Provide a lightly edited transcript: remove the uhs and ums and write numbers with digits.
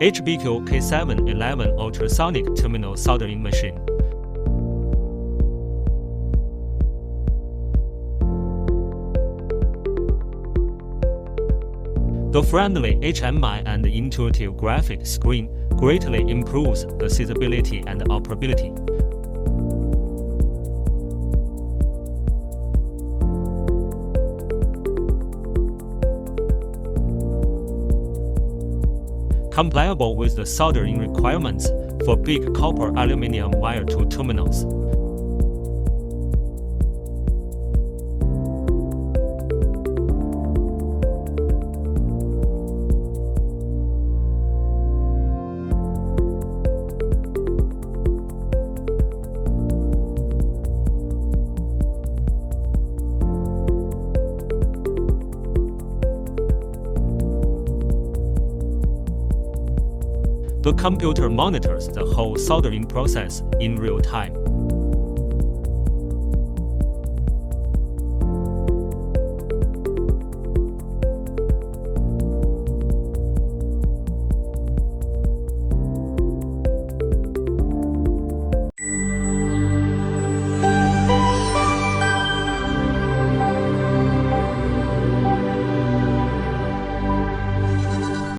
HBQ-K711 ultrasonic terminal soldering machine. The friendly HMI and intuitive graphic screen greatly improves accessibility and operability. Compliable with the soldering requirements for big copper aluminum wire to terminals. The computer monitors the whole soldering process in real time.